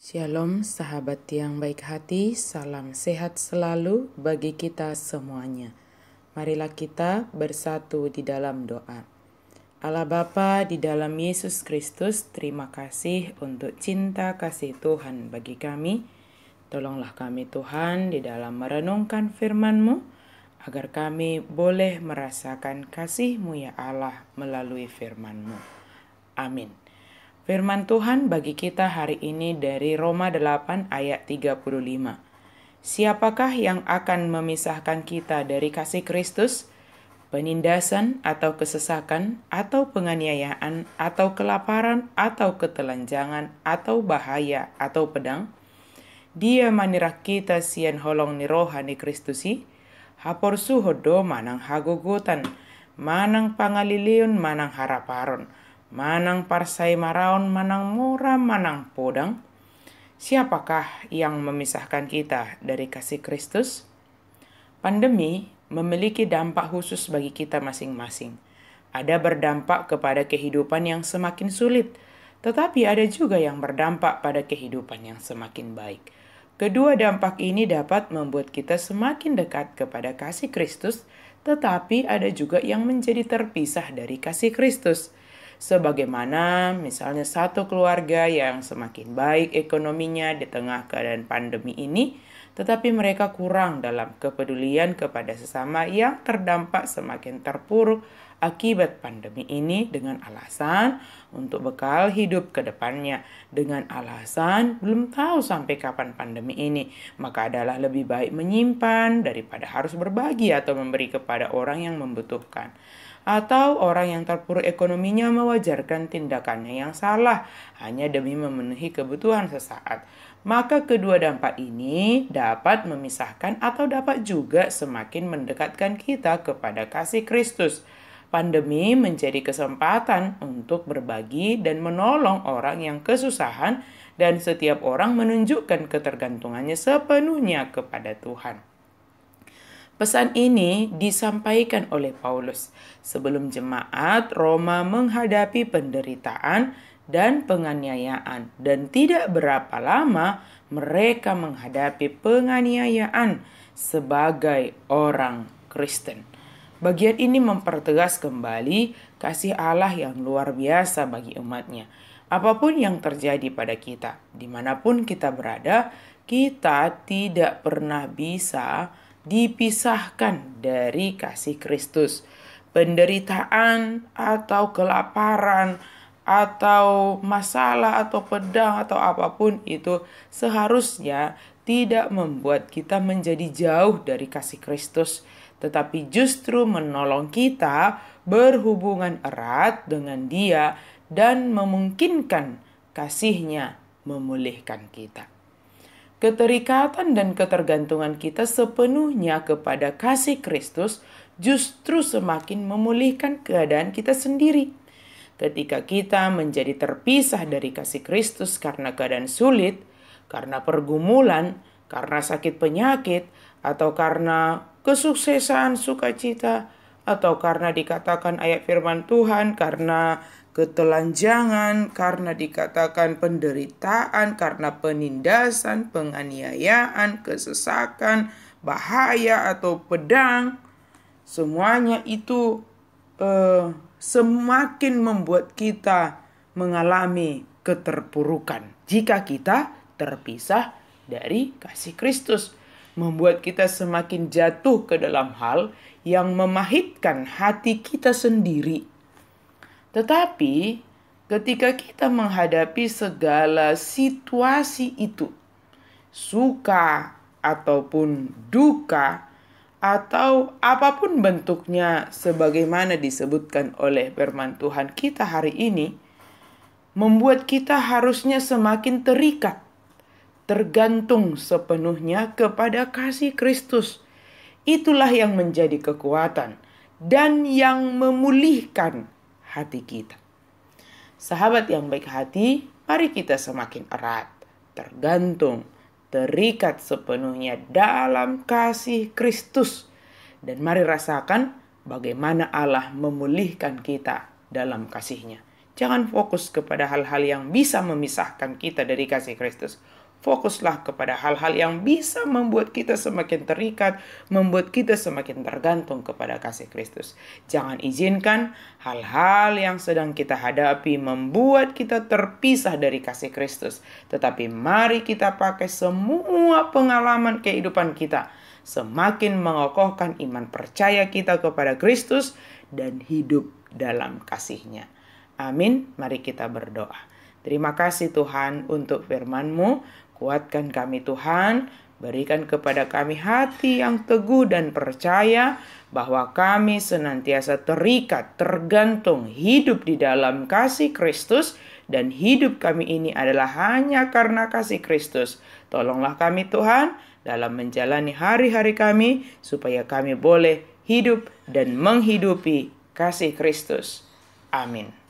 Shalom sahabat yang baik hati, salam sehat selalu bagi kita semuanya. Marilah kita bersatu di dalam doa. Allah Bapa di dalam Yesus Kristus, terima kasih untuk cinta kasih Tuhan bagi kami. Tolonglah kami Tuhan di dalam merenungkan firman-Mu, agar kami boleh merasakan kasih-Mu ya Allah melalui firman-Mu. Amin. Firman Tuhan bagi kita hari ini dari Roma 8 ayat 35. Siapakah yang akan memisahkan kita dari kasih Kristus? Penindasan atau kesesakan atau penganiayaan atau kelaparan atau ketelanjangan atau bahaya atau pedang? Dia manirah kita sian holong ni rohani Kristusi, hapor suhodo manang hagogotan, manang pangaliliun manang haraparon, manang parsai maraon manang mura manang podang. Siapakah yang memisahkan kita dari kasih Kristus? Pandemi memiliki dampak khusus bagi kita masing-masing. Ada berdampak kepada kehidupan yang semakin sulit, tetapi ada juga yang berdampak pada kehidupan yang semakin baik. Kedua dampak ini dapat membuat kita semakin dekat kepada kasih Kristus, tetapi ada juga yang menjadi terpisah dari kasih Kristus. Sebagaimana misalnya satu keluarga yang semakin baik ekonominya di tengah keadaan pandemi ini, tetapi mereka kurang dalam kepedulian kepada sesama yang terdampak semakin terpuruk akibat pandemi ini dengan alasan untuk bekal hidup ke depannya. Dengan alasan belum tahu sampai kapan pandemi ini, maka adalah lebih baik menyimpan daripada harus berbagi atau memberi kepada orang yang membutuhkan. Atau orang yang terpuruk ekonominya mewajarkan tindakannya yang salah hanya demi memenuhi kebutuhan sesaat. Maka kedua dampak ini dapat memisahkan atau dapat juga semakin mendekatkan kita kepada kasih Kristus. Pandemi menjadi kesempatan untuk berbagi dan menolong orang yang kesusahan, dan setiap orang menunjukkan ketergantungannya sepenuhnya kepada Tuhan. Pesan ini disampaikan oleh Paulus sebelum jemaat Roma menghadapi penderitaan dan penganiayaan, dan tidak berapa lama mereka menghadapi penganiayaan sebagai orang Kristen. Bagian ini mempertegas kembali kasih Allah yang luar biasa bagi umatnya. Apapun yang terjadi pada kita, dimanapun kita berada, kita tidak pernah bisa dipisahkan dari kasih Kristus. Penderitaan atau kelaparan atau masalah atau pedang atau apapun itu seharusnya tidak membuat kita menjadi jauh dari kasih Kristus, tetapi justru menolong kita berhubungan erat dengan Dia dan memungkinkan kasih-Nya memulihkan kita. Keterikatan dan ketergantungan kita sepenuhnya kepada kasih Kristus justru semakin memulihkan keadaan kita sendiri. Ketika kita menjadi terpisah dari kasih Kristus karena keadaan sulit, karena pergumulan, karena sakit penyakit, atau karena kesuksesan sukacita, atau karena dikatakan ayat firman Tuhan, karena ketelanjangan, karena dikatakan penderitaan, karena penindasan, penganiayaan, kesesakan, bahaya atau pedang, semuanya itu semakin membuat kita mengalami keterpurukan jika kita terpisah dari kasih Kristus, membuat kita semakin jatuh ke dalam hal yang memahitkan hati kita sendiri. Tetapi ketika kita menghadapi segala situasi itu, suka ataupun duka atau apapun bentuknya sebagaimana disebutkan oleh firman Tuhan kita hari ini, membuat kita harusnya semakin terikat, tergantung sepenuhnya kepada kasih Kristus. Itulah yang menjadi kekuatan dan yang memulihkan hati kita. Sahabat yang baik hati, mari kita semakin erat, tergantung, terikat sepenuhnya dalam kasih Kristus. Dan mari rasakan bagaimana Allah memulihkan kita dalam kasih-Nya. Jangan fokus kepada hal-hal yang bisa memisahkan kita dari kasih Kristus. Fokuslah kepada hal-hal yang bisa membuat kita semakin terikat, membuat kita semakin tergantung kepada kasih Kristus. Jangan izinkan hal-hal yang sedang kita hadapi membuat kita terpisah dari kasih Kristus. Tetapi mari kita pakai semua pengalaman kehidupan kita semakin mengokohkan iman percaya kita kepada Kristus dan hidup dalam kasih-Nya. Amin. Mari kita berdoa. Terima kasih Tuhan untuk firman-Mu. Kuatkan kami Tuhan, berikan kepada kami hati yang teguh dan percaya bahwa kami senantiasa terikat, tergantung, hidup di dalam kasih Kristus, dan hidup kami ini adalah hanya karena kasih Kristus. Tolonglah kami Tuhan dalam menjalani hari-hari kami, supaya kami boleh hidup dan menghidupi kasih Kristus. Amin.